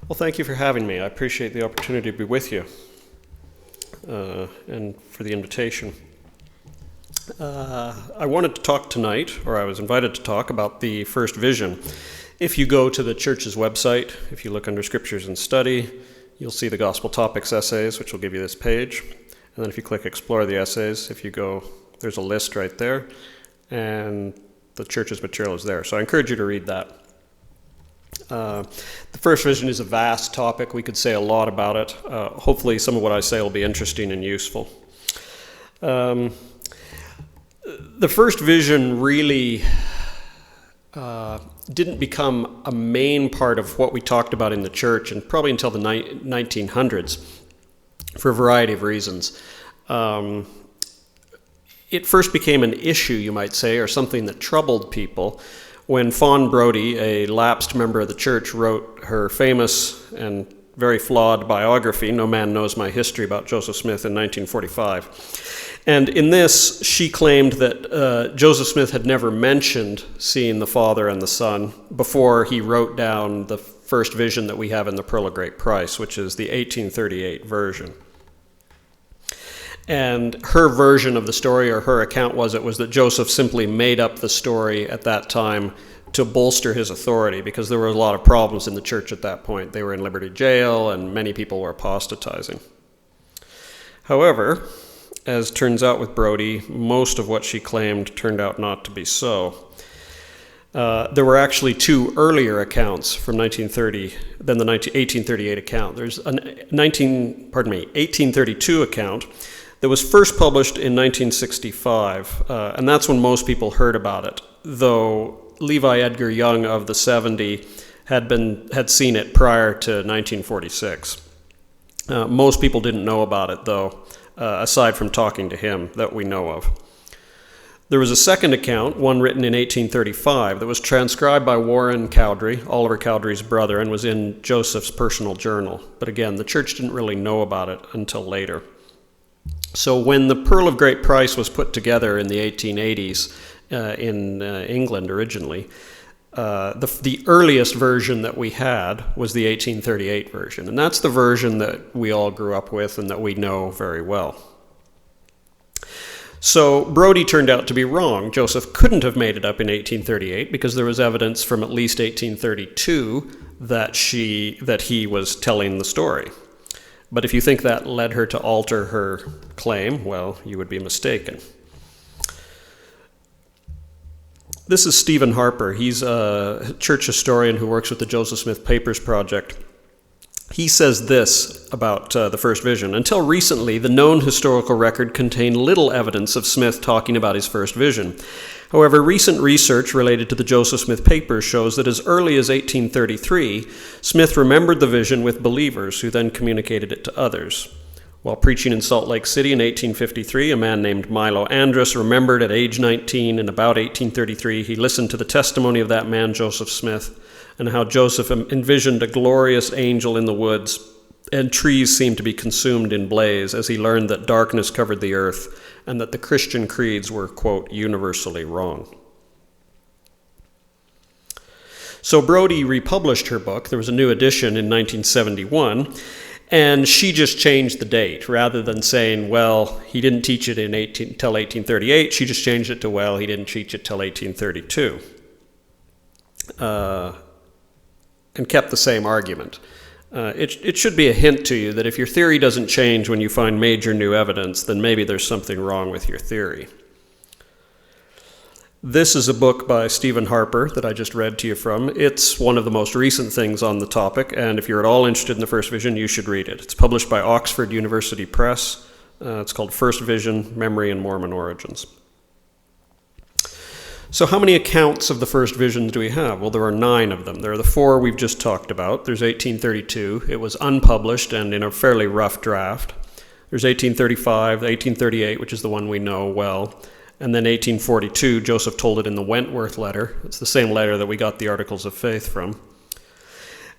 Well, thank you for having me. I appreciate the opportunity to be with you and for the invitation. I wanted to talk tonight, or I was invited to talk about the first vision. If you go to the church's website, if you look under Scriptures and Study, you'll see the Gospel Topics essays, which will give you this page. And then if you click Explore the Essays, if you go, there's a list right there, and the church's material is there. So I encourage you to read that. The first vision is a vast topic. We could say a lot about it. Hopefully some of what I say will be interesting and useful. The first vision really didn't become a main part of what we talked about in the church, and probably until the 1900s, for a variety of reasons. It first became an issue, you might say, or something that troubled people, when Fawn Brodie, a lapsed member of the church, wrote her famous and very flawed biography, No Man Knows My History, about Joseph Smith in 1945. And in this, she claimed that Joseph Smith had never mentioned seeing the Father and the Son before he wrote down the first vision that we have in the Pearl of Great Price, which is the 1838 version. And her version of the story, or her account was that Joseph simply made up the story at that time to bolster his authority, because there were a lot of problems in the church at that point. They were in Liberty Jail, and many people were apostatizing. However, as turns out with Brodie, most of what she claimed turned out not to be so. There were actually two earlier accounts from 1930 than the 1838 account. There's an 1832 account that was first published in 1965, and that's when most people heard about it, though Levi Edgar Young of the 70 had seen it prior to 1946. Most people didn't know about it, though, aside from talking to him, that we know of. There was a second account, one written in 1835, that was transcribed by Warren Cowdery, Oliver Cowdery's brother, and was in Joseph's personal journal. But again, the church didn't really know about it until later. So when the Pearl of Great Price was put together in the 1880s in England originally, the earliest version that we had was the 1838 version. And that's the version that we all grew up with and that we know very well. So Brodie turned out to be wrong. Joseph couldn't have made it up in 1838 because there was evidence from at least 1832 that he was telling the story. But if you think that led her to alter her claim, well, you would be mistaken. This is Stephen Harper. He's a church historian who works with the Joseph Smith Papers Project. He says this about the first vision. Until recently, the known historical record contained little evidence of Smith talking about his first vision. However, recent research related to the Joseph Smith Papers shows that as early as 1833, Smith remembered the vision with believers who then communicated it to others. While preaching in Salt Lake City in 1853, a man named Milo Andrus remembered at age 19 in about 1833, he listened to the testimony of that man, Joseph Smith, and how Joseph envisioned a glorious angel in the woods, and trees seemed to be consumed in blaze as he learned that darkness covered the earth and that the Christian creeds were, quote, universally wrong. So Brodie republished her book. There was a new edition in 1971, and she just changed the date. Rather than saying, well, he didn't teach it until 1838, she just changed it to, well, he didn't teach it till 1832. And kept the same argument. It should be a hint to you that if your theory doesn't change when you find major new evidence, then maybe there's something wrong with your theory. This is a book by Stephen Harper that I just read to you from. It's one of the most recent things on the topic, and if you're at all interested in the first vision, you should read it. It's published by Oxford University Press. It's called First Vision, Memory and Mormon Origins. So how many accounts of the first visions do we have? Well, there are 9 of them. There are the 4 we've just talked about. There's 1832. It was unpublished and in a fairly rough draft. There's 1835, 1838, which is the one we know well. And then 1842, Joseph told it in the Wentworth letter. It's the same letter that we got the Articles of Faith from.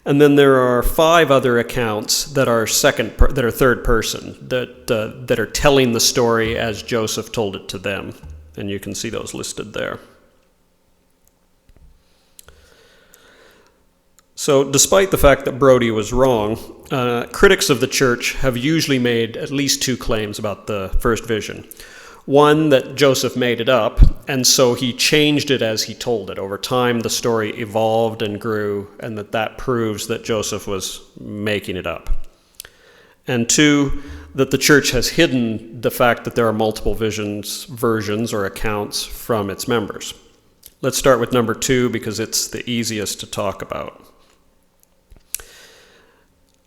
And then there are 5 other accounts that are third person, that are telling the story as Joseph told it to them. And you can see those listed there. So despite the fact that Brodie was wrong, critics of the church have usually made at least two claims about the first vision. One, that Joseph made it up, and so he changed it as he told it. Over time, the story evolved and grew, and that proves that Joseph was making it up. And two, that the church has hidden the fact that there are multiple versions or accounts from its members. Let's start with number two because it's the easiest to talk about.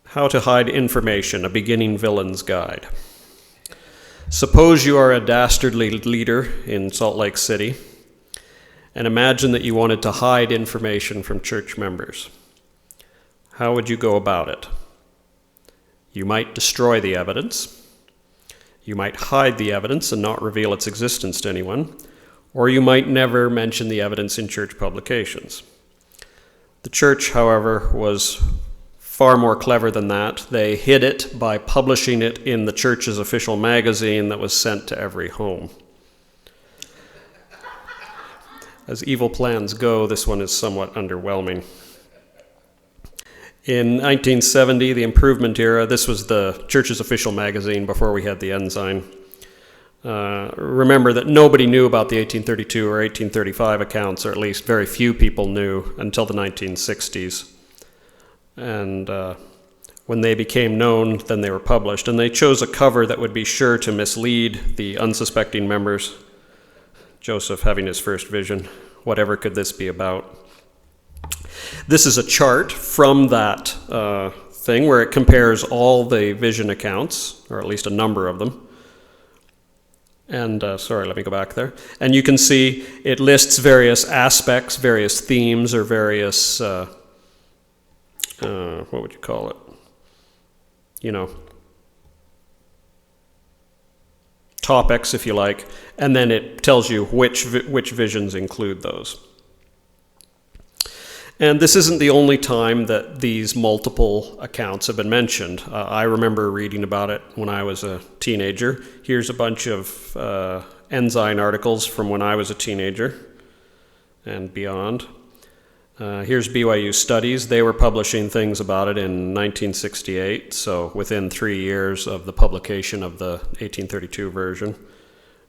How to Hide Information, a Beginning Villain's Guide. Suppose you are a dastardly leader in Salt Lake City, and imagine that you wanted to hide information from church members. How would you go about it? You might destroy the evidence. You might hide the evidence and not reveal its existence to anyone, or you might never mention the evidence in church publications. The church, however, was far more clever than that. They hid it by publishing it in the church's official magazine that was sent to every home. As evil plans go, this one is somewhat underwhelming. In 1970, the Improvement era, this was the church's official magazine before we had the Ensign. Remember that nobody knew about the 1832 or 1835 accounts, or at least very few people knew until the 1960s. And when they became known, then they were published. And they chose a cover that would be sure to mislead the unsuspecting members. Joseph having his first vision. Whatever could this be about? This is a chart from that thing where it compares all the vision accounts, or at least a number of them. And let me go back there. And you can see it lists various aspects, various themes, or various what would you call it? Topics, if you like, and then it tells you which visions include those. And this isn't the only time that these multiple accounts have been mentioned. I remember reading about it when I was a teenager. Here's a bunch of Ensign articles from when I was a teenager and beyond. Here's BYU Studies. They were publishing things about it in 1968, so within 3 years of the publication of the 1832 version.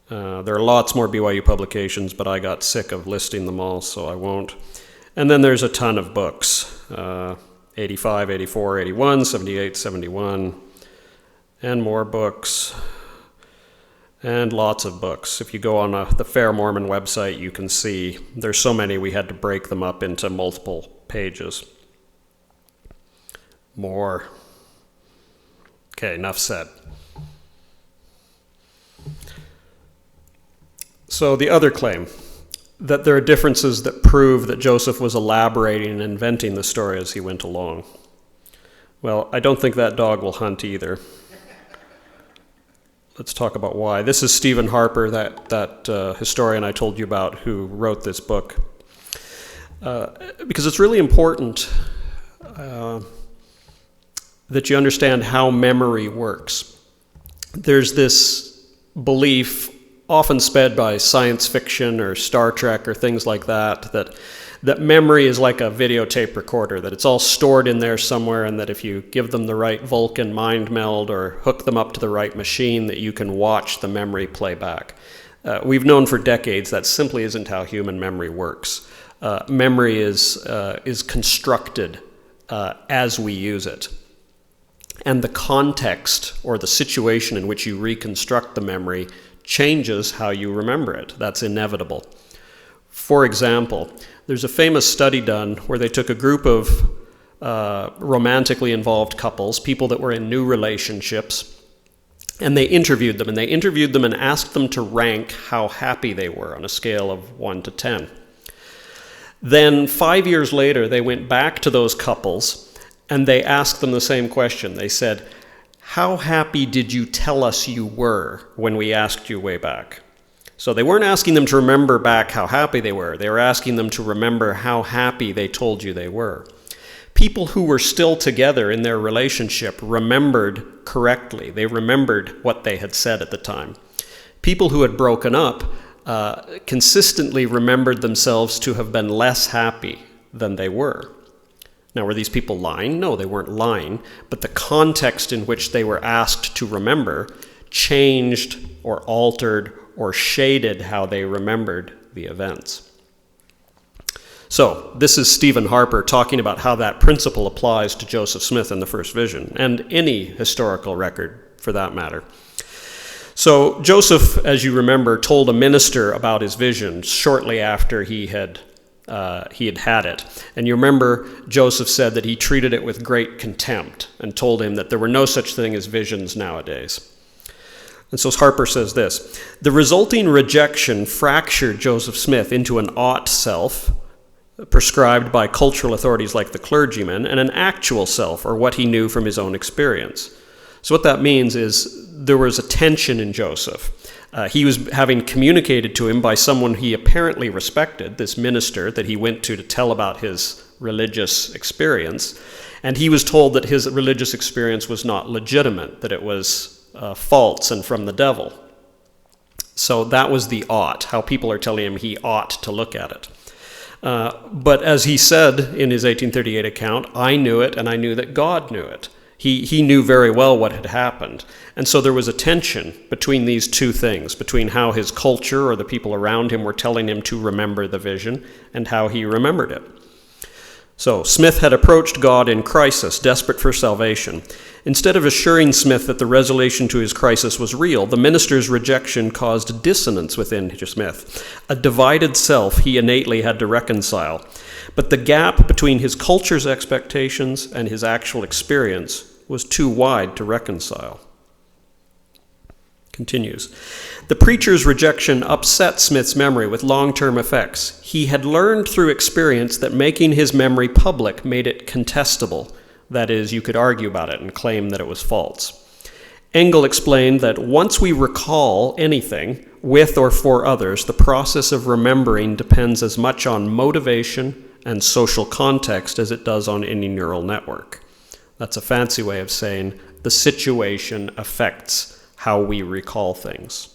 There are lots more BYU publications, but I got sick of listing them all, so I won't. And then there's a ton of books, 85, 84, 81, 78, 71, and more books, and lots of books. If you go on the Fair Mormon website, you can see there's so many we had to break them up into multiple pages. More. Okay, enough said. So the other claim, that there are differences that prove that Joseph was elaborating and inventing the story as he went along. Well, I don't think that dog will hunt either. Let's talk about why. This is Stephen Harper, that historian I told you about, who wrote this book. Because it's really important that you understand how memory works. There's this belief, often sped by science fiction or Star Trek or things like that memory is like a videotape recorder, that it's all stored in there somewhere, and that if you give them the right Vulcan mind meld or hook them up to the right machine, that you can watch the memory play back. We've known for decades that simply isn't how human memory works. Memory is constructed as we use it. And the context or the situation in which you reconstruct the memory changes how you remember it. That's inevitable. For example, there's a famous study done where they took a group of romantically involved couples, people that were in new relationships, and they interviewed them and asked them to rank how happy they were on a scale of 1 to 10. Then 5 years later, they went back to those couples and they asked them the same question. They said, "How happy did you tell us you were when we asked you way back?" So they weren't asking them to remember back how happy they were. They were asking them to remember how happy they told you they were. People who were still together in their relationship remembered correctly. They remembered what they had said at the time. People who had broken up consistently remembered themselves to have been less happy than they were. Now, were these people lying? No, they weren't lying, but the context in which they were asked to remember changed or altered or shaded how they remembered the events. So, this is Stephen Harper talking about how that principle applies to Joseph Smith in the first vision, and any historical record for that matter. So, Joseph, as you remember, told a minister about his vision shortly after he had had it. And you remember Joseph said that he treated it with great contempt and told him that there were no such thing as visions nowadays. And so Harper says this: the resulting rejection fractured Joseph Smith into an ought self, prescribed by cultural authorities like the clergyman, and an actual self, or what he knew from his own experience. So what that means is there was a tension in Joseph. He was having communicated to him by someone he apparently respected, this minister that he went to tell about his religious experience, and he was told that his religious experience was not legitimate, that it was false and from the devil. So that was the ought, how people are telling him he ought to look at it. But as he said in his 1838 account, I knew it and I knew that God knew it. He knew very well what had happened. And so there was a tension between these two things, between how his culture or the people around him were telling him to remember the vision and how he remembered it. So Smith had approached God in crisis, desperate for salvation. Instead of assuring Smith that the resolution to his crisis was real, the minister's rejection caused dissonance within Smith, a divided self he innately had to reconcile. But the gap between his culture's expectations and his actual experience was too wide to reconcile. Continues. The preacher's rejection upset Smith's memory with long-term effects. He had learned through experience that making his memory public made it contestable. That is, you could argue about it and claim that it was false. Engel explained that once we recall anything, with or for others, the process of remembering depends as much on motivation and social context as it does on any neural network. That's a fancy way of saying the situation affects how we recall things.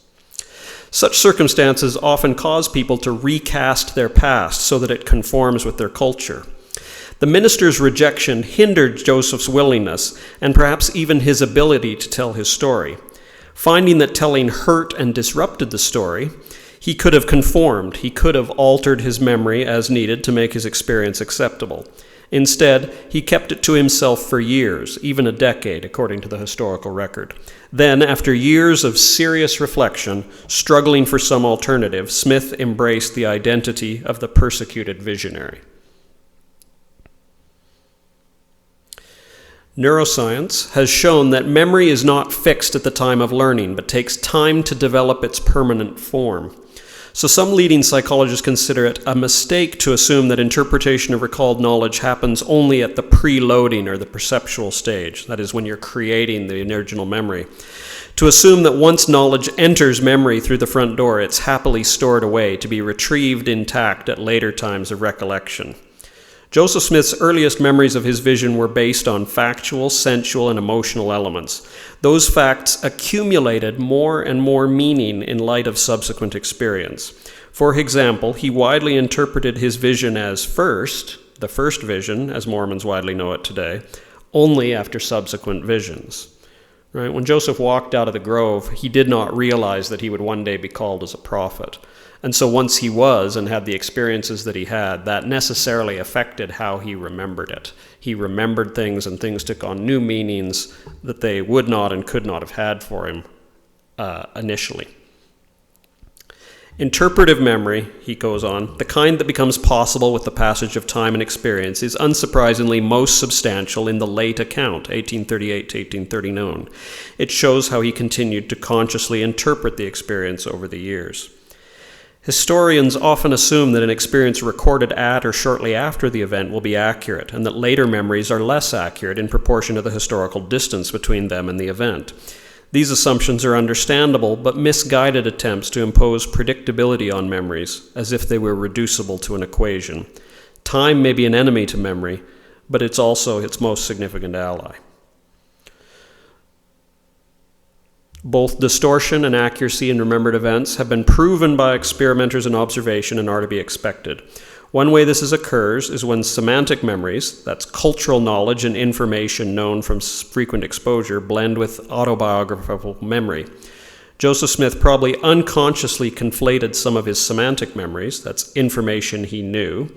Such circumstances often cause people to recast their past so that it conforms with their culture. The minister's rejection hindered Joseph's willingness and perhaps even his ability to tell his story. Finding that telling hurt and disrupted the story, he could have conformed, he could have altered his memory as needed to make his experience acceptable. Instead, he kept it to himself for years, even a decade, according to the historical record. Then, after years of serious reflection, struggling for some alternative, Smith embraced the identity of the persecuted visionary. Neuroscience has shown that memory is not fixed at the time of learning, but takes time to develop its permanent form. So some leading psychologists consider it a mistake to assume that interpretation of recalled knowledge happens only at the preloading or the perceptual stage, that is, when you're creating the original memory. To assume that once knowledge enters memory through the front door, it's happily stored away to be retrieved intact at later times of recollection. Joseph Smith's earliest memories of his vision were based on factual, sensual, and emotional elements. Those facts accumulated more and more meaning in light of subsequent experience. For example, he widely interpreted his vision as the first vision, as Mormons widely know it today, only after subsequent visions. Right? When Joseph walked out of the grove, he did not realize that he would one day be called as a prophet. And so once he was and had the experiences that he had, that necessarily affected how he remembered it. He remembered things, and things took on new meanings that they would not and could not have had for him initially. Interpretive memory, he goes on, the kind that becomes possible with the passage of time and experience, is unsurprisingly most substantial in the late account, 1838 to 1839. It shows how he continued to consciously interpret the experience over the years. Historians often assume that an experience recorded at or shortly after the event will be accurate, and that later memories are less accurate in proportion to the historical distance between them and the event. These assumptions are understandable, but misguided attempts to impose predictability on memories, as if they were reducible to an equation. Time may be an enemy to memory, but it's also its most significant ally. Both distortion and accuracy in remembered events have been proven by experimenters and observation and are to be expected. One way this occurs is when semantic memories, that's cultural knowledge and information known from frequent exposure, blend with autobiographical memory. Joseph Smith probably unconsciously conflated some of his semantic memories, that's information he knew,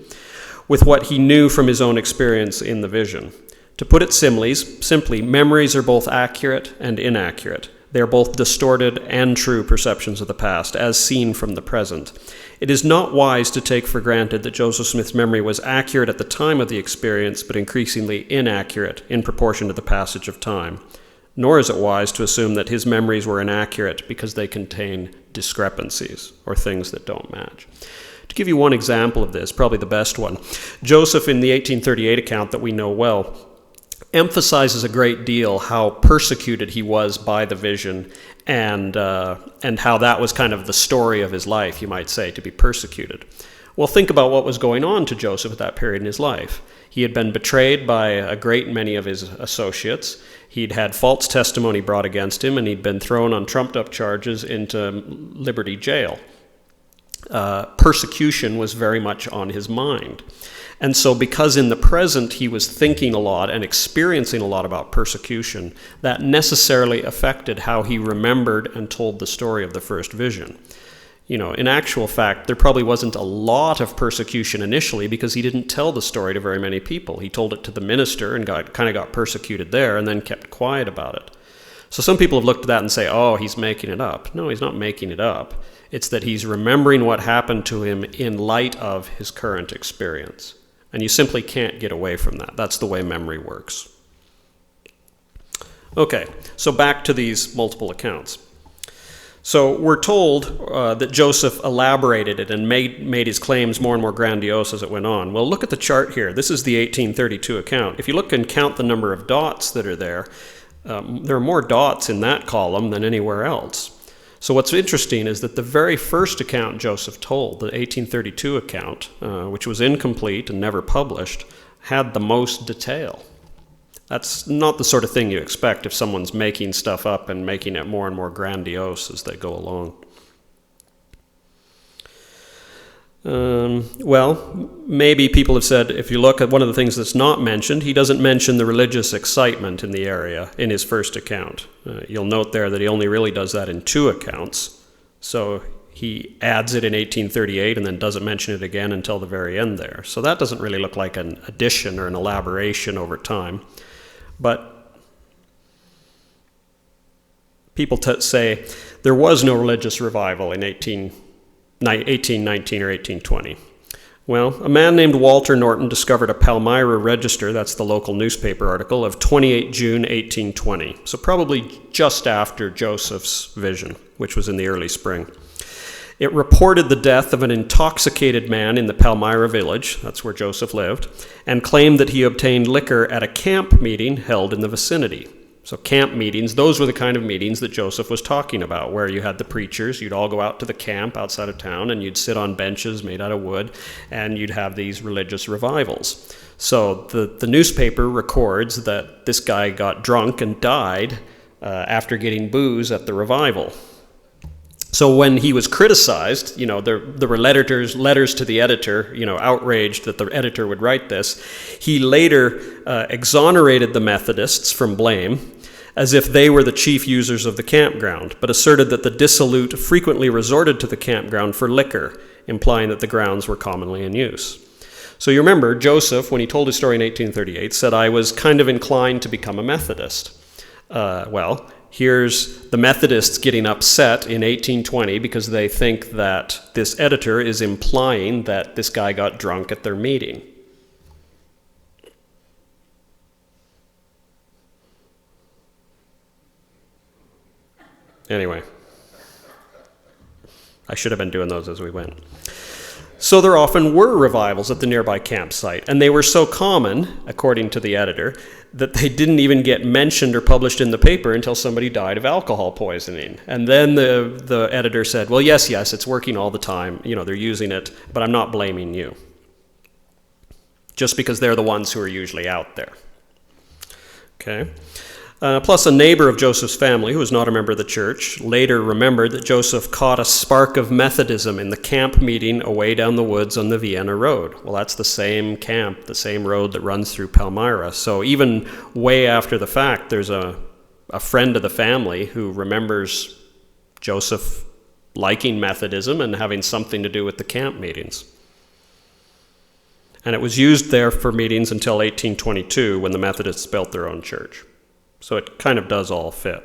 with what he knew from his own experience in the vision. To put it simply, memories are both accurate and inaccurate. They are both distorted and true perceptions of the past, as seen from the present. It is not wise to take for granted that Joseph Smith's memory was accurate at the time of the experience, but increasingly inaccurate in proportion to the passage of time. Nor is it wise to assume that his memories were inaccurate because they contain discrepancies or things that don't match. To give you one example of this, probably the best one, Joseph, in the 1838 account that we know well, emphasizes a great deal how persecuted he was by the vision and how that was kind of the story of his life, you might say, to be persecuted. Well, think about what was going on to Joseph at that period in his life. He had been betrayed by a great many of his associates. He'd had false testimony brought against him, and he'd been thrown on trumped-up charges into Liberty Jail. Persecution was very much on his mind. And so because in the present he was thinking a lot and experiencing a lot about persecution, that necessarily affected how he remembered and told the story of the first vision. You know, in actual fact, there probably wasn't a lot of persecution initially because he didn't tell the story to very many people. He told it to the minister and kind of got persecuted there and then kept quiet about it. So some people have looked at that and say, oh, he's making it up. No, he's not making it up. It's that he's remembering what happened to him in light of his current experience. And you simply can't get away from that. That's the way memory works. Okay, so back to these multiple accounts. So we're told that Joseph elaborated it and made his claims more and more grandiose as it went on. Well, look at the chart here. This is the 1832 account. If you look and count the number of dots that are there are more dots in that column than anywhere else. So what's interesting is that the very first account Joseph told, the 1832 account, which was incomplete and never published, had the most detail. That's not the sort of thing you expect if someone's making stuff up and making it more and more grandiose as they go along. Well, maybe people have said, if you look at one of the things that's not mentioned, he doesn't mention the religious excitement in the area in his first account. You'll note there that he only really does that in 2 accounts. So he adds it in 1838 and then doesn't mention it again until the very end there. So that doesn't really look like an addition or an elaboration over time. But people say there was no religious revival in 1819 or 1820. Well, a man named Walter Norton discovered a Palmyra Register, that's the local newspaper article, of 28 June 1820, so probably just after Joseph's vision, which was in the early spring. It reported the death of an intoxicated man in the Palmyra village, that's where Joseph lived, and claimed that he obtained liquor at a camp meeting held in the vicinity. So camp meetings, those were the kind of meetings that Joseph was talking about, where you had the preachers, you'd all go out to the camp outside of town, and you'd sit on benches made out of wood, and you'd have these religious revivals. So the newspaper records that this guy got drunk and died after getting booze at the revival. So when he was criticized, there were letters to the editor, outraged that the editor would write this. He later exonerated the Methodists from blame, as if they were the chief users of the campground, but asserted that the dissolute frequently resorted to the campground for liquor, implying that the grounds were commonly in use. So you remember, Joseph, when he told his story in 1838, said, I was kind of inclined to become a Methodist. Well, here's the Methodists getting upset in 1820 because they think that this editor is implying that this guy got drunk at their meeting. Anyway, I should have been doing those as we went. So there often were revivals at the nearby campsite, and they were so common, according to the editor, that they didn't even get mentioned or published in the paper until somebody died of alcohol poisoning. And then the editor said, well, yes, it's working all the time. They're using it, but I'm not blaming you. Just because they're the ones who are usually out there. Okay. Plus, a neighbor of Joseph's family, who was not a member of the church, later remembered that Joseph caught a spark of Methodism in the camp meeting away down the woods on the Vienna Road. Well, that's the same camp, the same road that runs through Palmyra. So even way after the fact, there's a friend of the family who remembers Joseph liking Methodism and having something to do with the camp meetings. And it was used there for meetings until 1822, when the Methodists built their own church. So it kind of does all fit.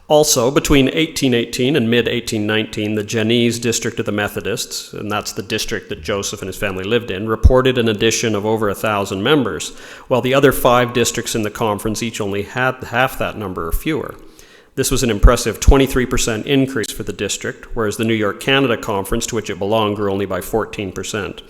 Also, between 1818 and mid-1819, the Genese district of the Methodists, and that's the district that Joseph and his family lived in, reported an addition of over 1,000 members, while the other 5 districts in the conference each only had half that number or fewer. This was an impressive 23% increase for the district, whereas the New York Canada Conference, to which it belonged, grew only by 14%.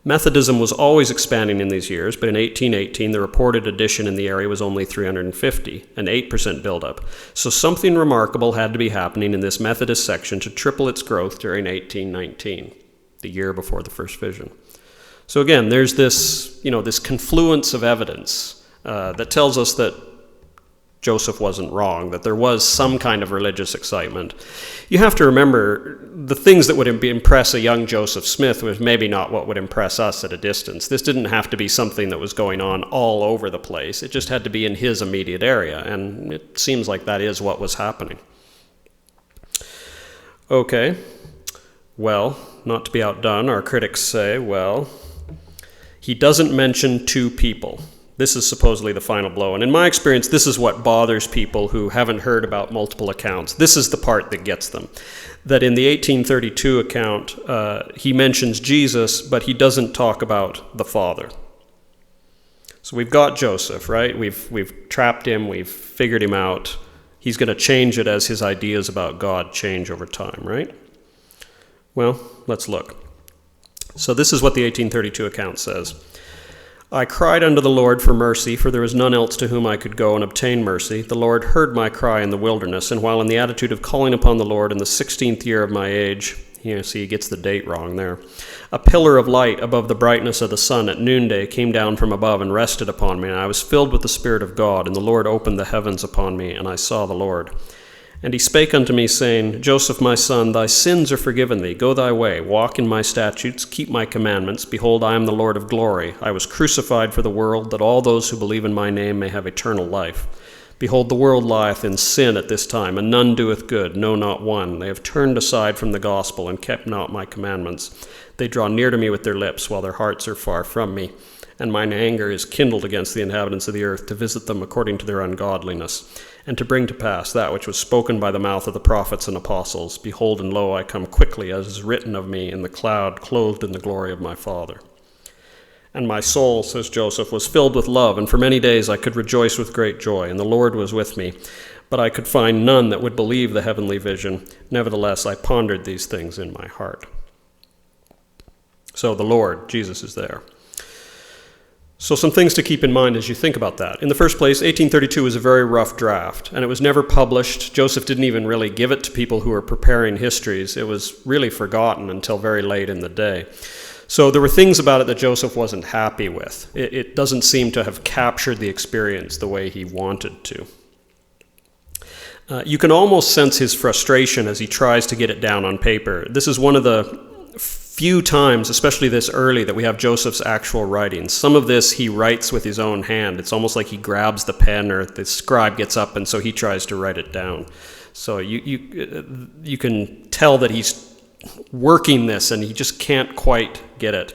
Methodism was always expanding in these years, but in 1818, the reported addition in the area was only 350, an 8% buildup. So something remarkable had to be happening in this Methodist section to triple its growth during 1819, the year before the first vision. So again, there's this confluence of evidence that tells us that Joseph wasn't wrong, that there was some kind of religious excitement. You have to remember, the things that would impress a young Joseph Smith was maybe not what would impress us at a distance. This didn't have to be something that was going on all over the place. It just had to be in his immediate area, and it seems like that is what was happening. Okay, well, not to be outdone, our critics say, well, he doesn't mention 2 people. This is supposedly the final blow. And in my experience, this is what bothers people who haven't heard about multiple accounts. This is the part that gets them. That in the 1832 account, he mentions Jesus, but he doesn't talk about the Father. So we've got Joseph, right? We've trapped him, we've figured him out. He's going to change it as his ideas about God change over time, right? Well, let's look. So this is what the 1832 account says. I cried unto the Lord for mercy, for there was none else to whom I could go and obtain mercy. The Lord heard my cry in the wilderness, and while in the attitude of calling upon the Lord in the 16th year of my age, see, he gets the date wrong there, a pillar of light above the brightness of the sun at noonday came down from above and rested upon me, and I was filled with the Spirit of God, and the Lord opened the heavens upon me, and I saw the Lord. And he spake unto me, saying, Joseph, my son, thy sins are forgiven thee. Go thy way, walk in my statutes, keep my commandments. Behold, I am the Lord of glory. I was crucified for the world, that all those who believe in my name may have eternal life. Behold, the world lieth in sin at this time, and none doeth good, no, not one. They have turned aside from the gospel, and kept not my commandments. They draw near to me with their lips, while their hearts are far from me. And mine anger is kindled against the inhabitants of the earth, to visit them according to their ungodliness, and to bring to pass that which was spoken by the mouth of the prophets and apostles. Behold, and lo, I come quickly, as is written of me in the cloud, clothed in the glory of my Father. And my soul, says Joseph, was filled with love, and for many days I could rejoice with great joy, and the Lord was with me. But I could find none that would believe the heavenly vision. Nevertheless, I pondered these things in my heart. So the Lord, Jesus, is there. So some things to keep in mind as you think about that. In the first place, 1832 was a very rough draft, and it was never published. Joseph didn't even really give it to people who were preparing histories. It was really forgotten until very late in the day. So there were things about it that Joseph wasn't happy with. It doesn't seem to have captured the experience the way he wanted to. You can almost sense his frustration as he tries to get it down on paper. This is one of the few times, especially this early, that we have Joseph's actual writing. Some of this he writes with his own hand. It's almost like he grabs the pen, or the scribe gets up, and so he tries to write it down. So you can tell that he's working this, and he just can't quite get it.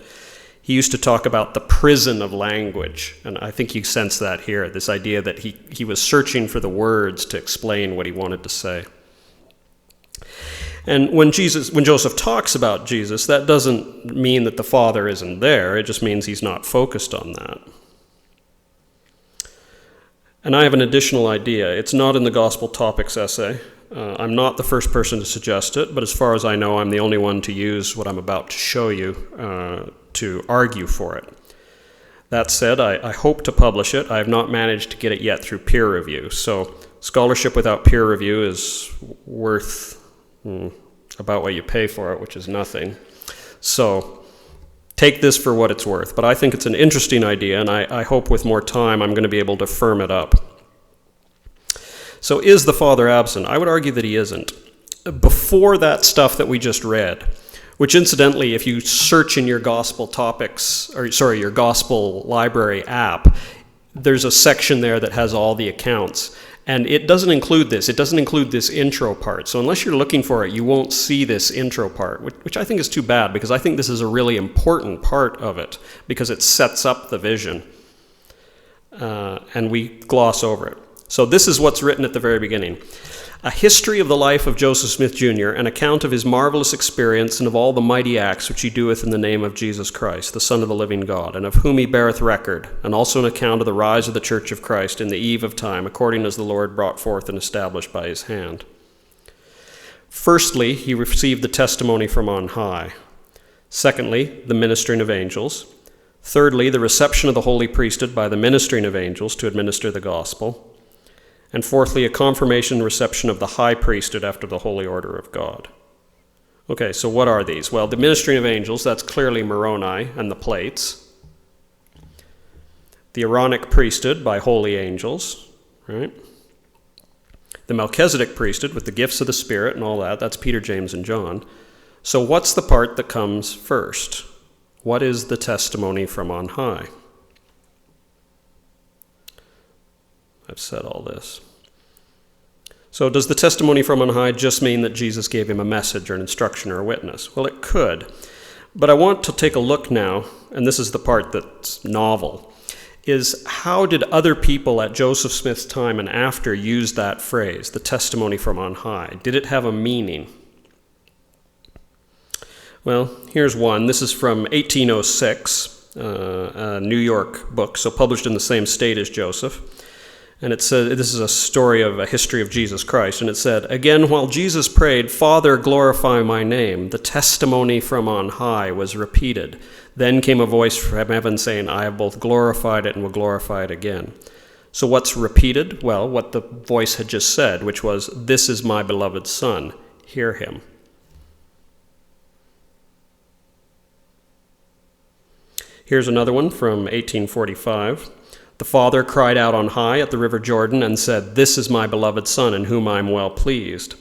He used to talk about the prison of language, and I think you sense that here, this idea that he was searching for the words to explain what he wanted to say. And when Joseph talks about Jesus, that doesn't mean that the Father isn't there. It just means he's not focused on that. And I have an additional idea. It's not in the Gospel Topics essay. I'm not the first person to suggest it, but as far as I know, I'm the only one to use what I'm about to show you to argue for it. That said, I hope to publish it. I have not managed to get it yet through peer review. So scholarship without peer review is worth about what you pay for it, which is nothing. So take this for what it's worth. But I think it's an interesting idea, and I hope with more time I'm going to be able to firm it up. So is the Father absent? I would argue that he isn't. Before that stuff that we just read, which incidentally, if you search in your gospel topics, your gospel library app, there's a section there that has all the accounts. And it doesn't include this. It doesn't include this intro part. So unless you're looking for it, you won't see this intro part, which I think is too bad, because I think this is a really important part of it, because it sets up the vision. And we gloss over it. So this is what's written at the very beginning. A history of the life of Joseph Smith Jr., an account of his marvelous experience and of all the mighty acts which he doeth in the name of Jesus Christ, the Son of the living God, and of whom he beareth record, and also an account of the rise of the church of Christ in the eve of time, according as the Lord brought forth and established by his hand. Firstly, he received the testimony from on high. Secondly, the ministering of angels. Thirdly, the reception of the holy priesthood by the ministering of angels to administer the gospel. And fourthly, a confirmation and reception of the high priesthood after the holy order of God. Okay, so what are these? Well, the ministering of angels, that's clearly Moroni and the plates. The Aaronic priesthood by holy angels, right? The Melchizedek priesthood with the gifts of the Spirit and all that, that's Peter, James, and John. So what's the part that comes first? What is the testimony from on high? I've said all this. So does the testimony from on high just mean that Jesus gave him a message or an instruction or a witness? Well, it could. But I want to take a look now, and this is the part that's novel, is how did other people at Joseph Smith's time and after use that phrase, the testimony from on high? Did it have a meaning? Well, here's one. This is from 1806, a New York book, so published in the same state as Joseph. And it said, this is a story of a history of Jesus Christ. And it said, "Again, while Jesus prayed, 'Father, glorify my name,' the testimony from on high was repeated. Then came a voice from heaven saying, 'I have both glorified it and will glorify it again.'" So what's repeated? Well, what the voice had just said, which was, "This is my beloved Son, hear him." Here's another one from 1845. "The Father cried out on high at the river Jordan and said, 'This is my beloved Son, in whom I am well pleased.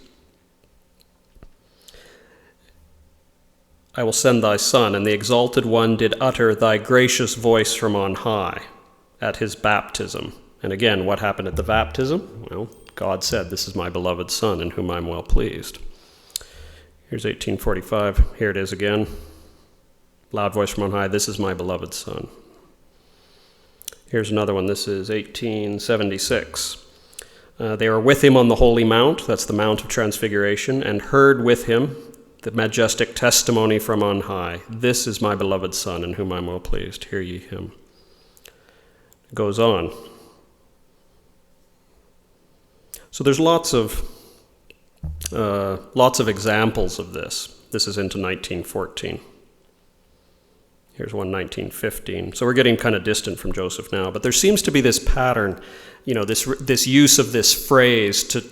I will send thy Son.' And the Exalted One did utter thy gracious voice from on high," at his baptism. And again, what happened at the baptism? Well, God said, "This is my beloved Son, in whom I am well pleased." Here's 1845. Here it is again. Loud voice from on high, "This is my beloved Son." Here's another one. This is 1876. "They were with him on the holy mount," that's the Mount of Transfiguration, "and heard with him the majestic testimony from on high. 'This is my beloved Son, in whom I am well pleased. Hear ye him.'" It goes on. So there's lots of examples of this. This is into 1914. Here's one, 1915. So we're getting kind of distant from Joseph now, but there seems to be this pattern, this use of this phrase to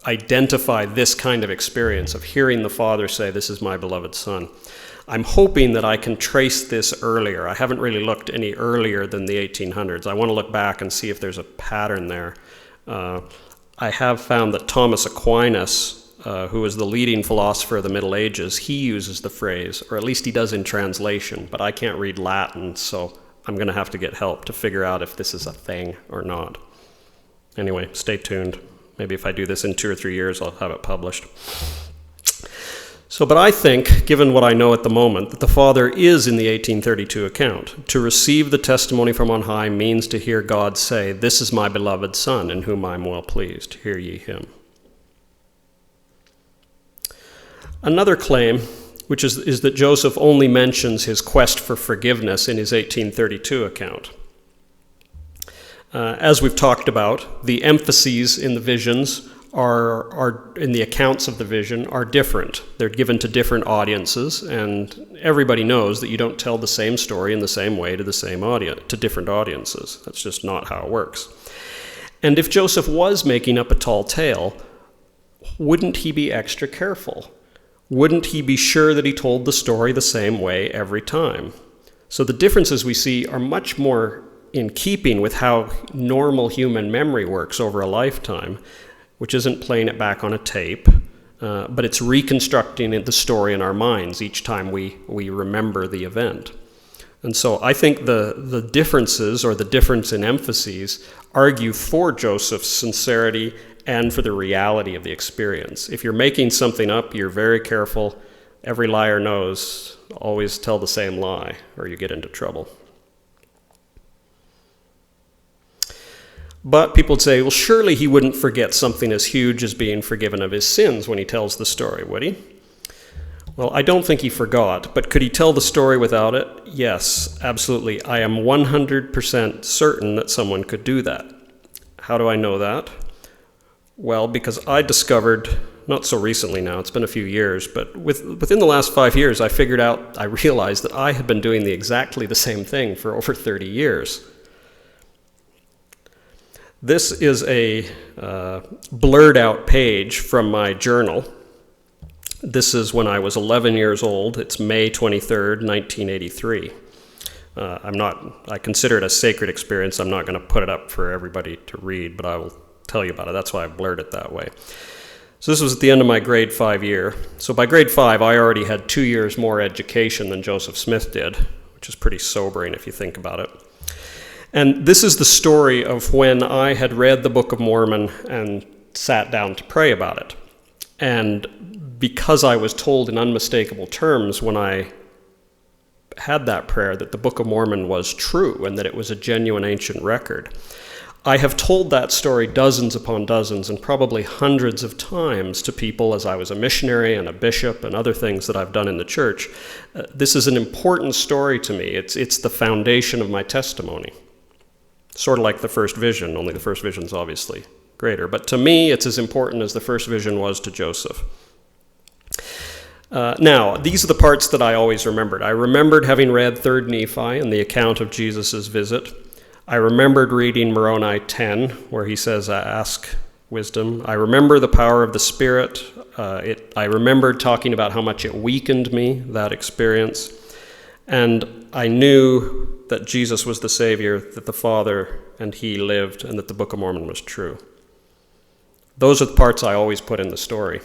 identify this kind of experience of hearing the Father say, "This is my beloved Son." I'm hoping that I can trace this earlier. I haven't really looked any earlier than the 1800s. I want to look back and see if there's a pattern there. I have found that Thomas Aquinas, who is the leading philosopher of the Middle Ages, he uses the phrase, or at least he does in translation, but I can't read Latin, so I'm going to have to get help to figure out if this is a thing or not. Anyway, stay tuned. Maybe if I do this in 2 or 3 years, I'll have it published. But I think, given what I know at the moment, that the Father is in the 1832 account. To receive the testimony from on high means to hear God say, "This is my beloved Son, in whom I am well pleased. Hear ye him." Another claim, which is that Joseph only mentions his quest for forgiveness in his 1832 account. As we've talked about, the emphases in the visions are in the accounts of the vision are different. They're given to different audiences, and everybody knows that you don't tell the same story in the same way to the same audience, to different audiences. That's just not how it works. And if Joseph was making up a tall tale, wouldn't he be extra careful? Wouldn't he be sure that he told the story the same way every time? So the differences we see are much more in keeping with how normal human memory works over a lifetime, which isn't playing it back on a tape, but it's reconstructing the story in our minds each time we remember the event. And so I think the differences, or the difference in emphases, argue for Joseph's sincerity and for the reality of the experience. If you're making something up, you're very careful. Every liar knows, always tell the same lie, or you get into trouble. But people would say, well, surely he wouldn't forget something as huge as being forgiven of his sins when he tells the story, would he? Well, I don't think he forgot, but could he tell the story without it? Yes, absolutely. I am 100% certain that someone could do that. How do I know that? Well, because I discovered, not so recently now, it's been a few years, but within the last 5 years, I realized that I had been doing exactly the same thing for over 30 years. This is a blurred out page from my journal. This is when I was 11 years old. It's May 23rd, 1983. I consider it a sacred experience. I'm not going to put it up for everybody to read, but I will tell you about it. That's why I blurred it that way. So this was at the end of my grade 5 year. So by grade 5, I already had 2 years more education than Joseph Smith did, which is pretty sobering if you think about it. And this is the story of when I had read the Book of Mormon and sat down to pray about it. And because I was told in unmistakable terms when I had that prayer that the Book of Mormon was true and that it was a genuine ancient record, I have told that story dozens upon dozens and probably hundreds of times to people as I was a missionary and a bishop and other things that I've done in the church. This is an important story to me. It's the foundation of my testimony. Sort of like the first vision, only the first vision's obviously greater. But to me, it's as important as the first vision was to Joseph. Now, these are the parts that I always remembered. I remembered having read 3rd Nephi and the account of Jesus' visit. I remembered reading Moroni 10, where he says, ask wisdom. I remember the power of the Spirit. I remembered talking about how much it weakened me, that experience. And I knew that Jesus was the Savior, that the Father and He lived, and that the Book of Mormon was true. Those are the parts I always put in the story.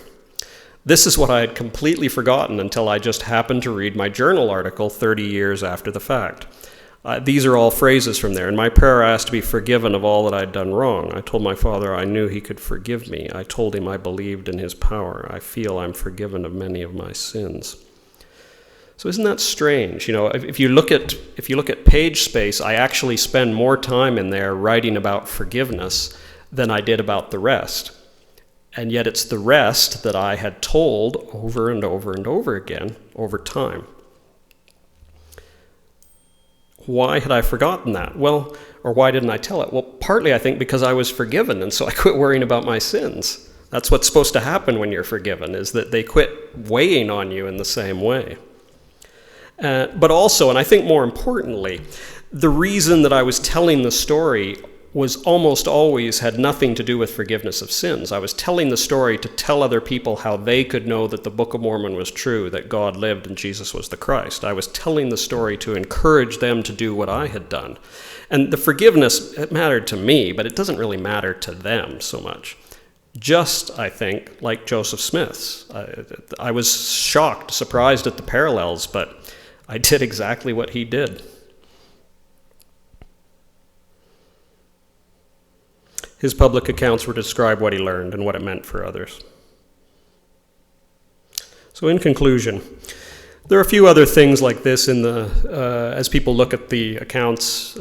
This is what I had completely forgotten until I just happened to read my journal article 30 years after the fact. These are all phrases from there. In my prayer, I asked to be forgiven of all that I'd done wrong. I told my Father I knew He could forgive me. I told Him I believed in His power. I feel I'm forgiven of many of my sins. So isn't that strange? You know, if you look at page space, I actually spend more time in there writing about forgiveness than I did about the rest. And yet it's the rest that I had told over and over and over again over time. Why had I forgotten that? Well, or why didn't I tell it? Well, partly I think because I was forgiven, and so I quit worrying about my sins. That's what's supposed to happen when you're forgiven, is that they quit weighing on you in the same way. But also, and I think more importantly, the reason that I was telling the story was almost always had nothing to do with forgiveness of sins. I was telling the story to tell other people how they could know that the Book of Mormon was true, that God lived and Jesus was the Christ. I was telling the story to encourage them to do what I had done. And the forgiveness, it mattered to me, but it doesn't really matter to them so much. Just, I think, like Joseph Smith's. I was shocked, surprised at the parallels, but I did exactly what he did. His public accounts were to describe what he learned and what it meant for others. So in conclusion, there are a few other things like this in as people look at the accounts.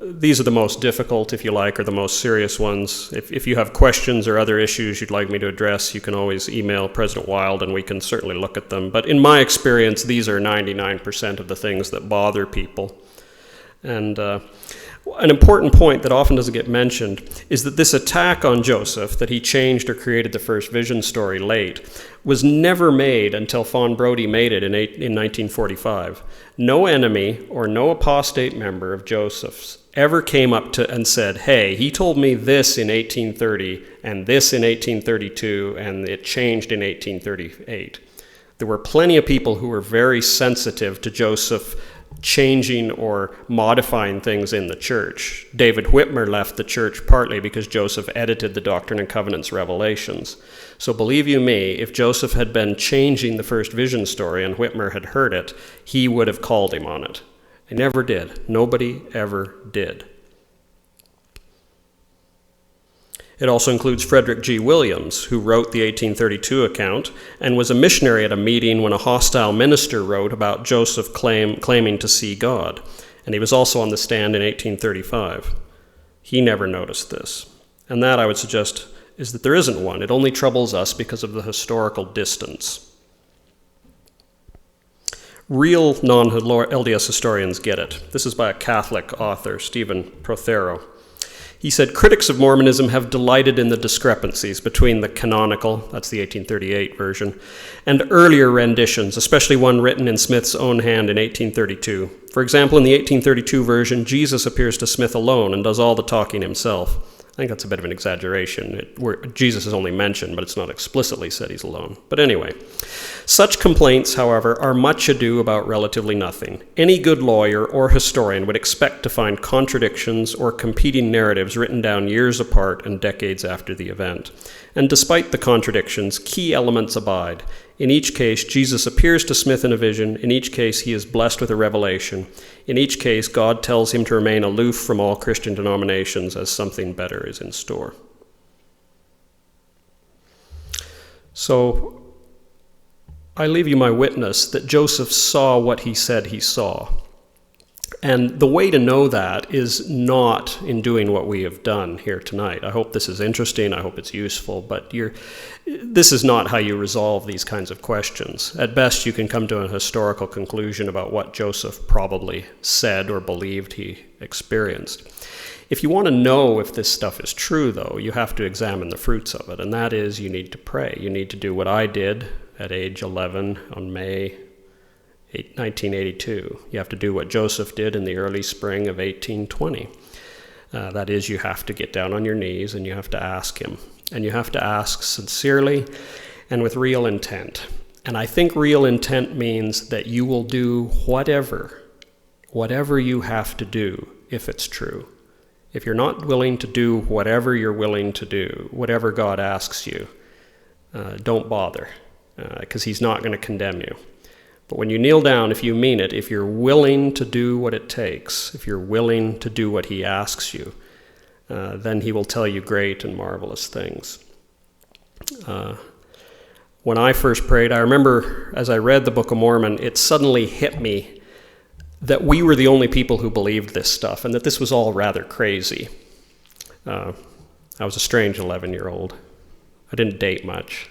These are the most difficult, if you like, or the most serious ones. If you have questions or other issues you'd like me to address, you can always email President Wild and we can certainly look at them. But in my experience, these are 99% of the things that bother people. And an important point that often doesn't get mentioned is that this attack on Joseph, that he changed or created the first vision story late, was never made until Fawn Brodie made it in 1945. No enemy or no apostate member of Joseph's ever came up to and said, hey, he told me this in 1830 and this in 1832 and it changed in 1838. There were plenty of people who were very sensitive to Joseph changing or modifying things in the church. David Whitmer left the church partly because Joseph edited the Doctrine and Covenants revelations. So believe you me, if Joseph had been changing the first vision story and Whitmer had heard it, he would have called him on it. He never did. Nobody ever did. It also includes Frederick G. Williams, who wrote the 1832 account and was a missionary at a meeting when a hostile minister wrote about Joseph claiming to see God. And he was also on the stand in 1835. He never noticed this. And that, I would suggest, is that there isn't one. It only troubles us because of the historical distance. Real non-LDS historians get it. This is by a Catholic author, Stephen Prothero. He said, critics of Mormonism have delighted in the discrepancies between the canonical, that's the 1838 version, and earlier renditions, especially one written in Smith's own hand in 1832. For example, in the 1832 version, Jesus appears to Smith alone and does all the talking himself. I think that's a bit of an exaggeration. Jesus is only mentioned, but it's not explicitly said he's alone. But anyway, such complaints, however, are much ado about relatively nothing. Any good lawyer or historian would expect to find contradictions or competing narratives written down years apart and decades after the event. And despite the contradictions, key elements abide. In each case, Jesus appears to Smith in a vision. In each case, he is blessed with a revelation. In each case, God tells him to remain aloof from all Christian denominations as something better is in store. So, I leave you my witness that Joseph saw what he said he saw. And the way to know that is not in doing what we have done here tonight. I hope this is interesting. I hope it's useful. But this is not how you resolve these kinds of questions. At best, you can come to a historical conclusion about what Joseph probably said or believed he experienced. If you want to know if this stuff is true, though, you have to examine the fruits of it. And that is, you need to pray. You need to do what I did at age 11 on May 1982. You have to do what Joseph did in the early spring of 1820. That is, you have to get down on your knees and you have to ask him. And you have to ask sincerely and with real intent. And I think real intent means that you will do whatever you have to do if it's true. If you're not willing to do whatever you're willing to do, whatever God asks you, don't bother, because he's not going to condemn you. But when you kneel down, if you mean it, if you're willing to do what it takes, if you're willing to do what he asks you, then he will tell you great and marvelous things. When I first prayed, I remember as I read the Book of Mormon, it suddenly hit me that we were the only people who believed this stuff and that this was all rather crazy. I was a strange 11-year-old. I didn't date much.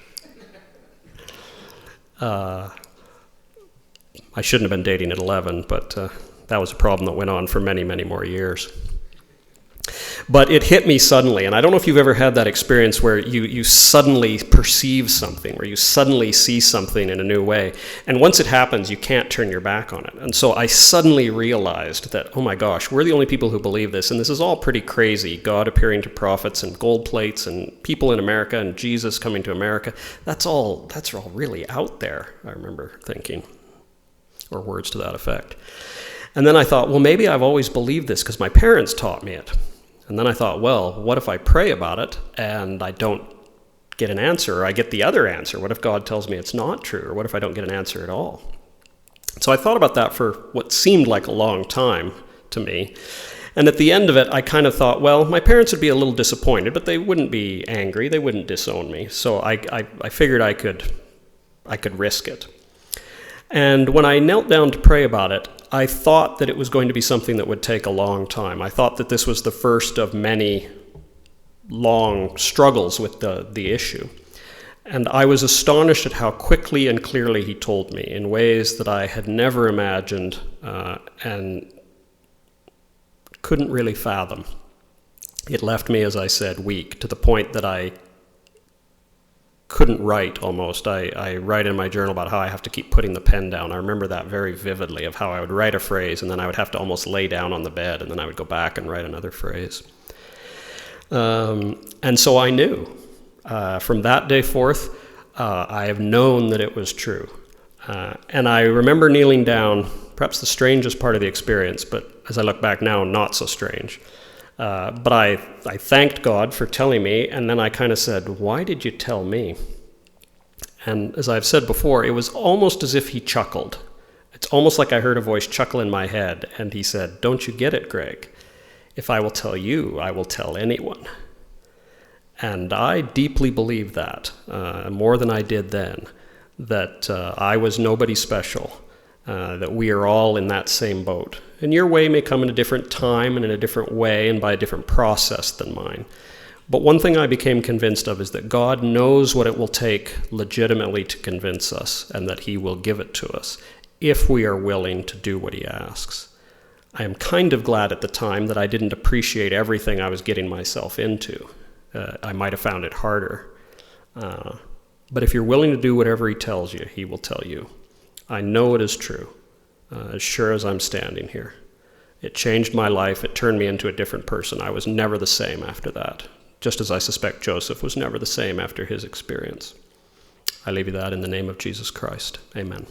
I shouldn't have been dating at 11, but that was a problem that went on for many, many more years. But it hit me suddenly, and I don't know if you've ever had that experience where you suddenly perceive something, where you suddenly see something in a new way, and once it happens, you can't turn your back on it. And so I suddenly realized that, oh my gosh, we're the only people who believe this, and this is all pretty crazy. God appearing to prophets and gold plates and people in America and Jesus coming to America. That's all really out there, I remember thinking, or words to that effect. And then I thought, well, maybe I've always believed this because my parents taught me it. And then I thought, well, what if I pray about it and I don't get an answer, or I get the other answer? What if God tells me it's not true, or what if I don't get an answer at all? So I thought about that for what seemed like a long time to me. And at the end of it, I kind of thought, well, my parents would be a little disappointed, but they wouldn't be angry. They wouldn't disown me. So I figured I could risk it. And when I knelt down to pray about it, I thought that it was going to be something that would take a long time. I thought that this was the first of many long struggles with the issue. And I was astonished at how quickly and clearly he told me in ways that I had never imagined and couldn't really fathom. It left me, as I said, weak, to the point that I couldn't write almost. I write in my journal about how I have to keep putting the pen down. I remember that very vividly, of how I would write a phrase and then I would have to almost lay down on the bed and then I would go back and write another phrase. And so I knew. From that day forth, I have known that it was true. And I remember kneeling down perhaps the strangest part of the experience, but as I look back now, not so strange. But I thanked God for telling me, and then I kind of said, why did you tell me? And as I've said before, it was almost as if he chuckled. It's almost like I heard a voice chuckle in my head, and he said, don't you get it, Greg? If I will tell you, I will tell anyone. And I deeply believe that, more than I did then, that I was nobody special, that we are all in that same boat. And your way may come in a different time and in a different way and by a different process than mine. But one thing I became convinced of is that God knows what it will take legitimately to convince us, and that he will give it to us if we are willing to do what he asks. I am kind of glad at the time that I didn't appreciate everything I was getting myself into. I might have found it harder. But if you're willing to do whatever he tells you, he will tell you. I know it is true, as sure as I'm standing here. It changed my life. It turned me into a different person. I was never the same after that, just as I suspect Joseph was never the same after his experience. I leave you that in the name of Jesus Christ. Amen.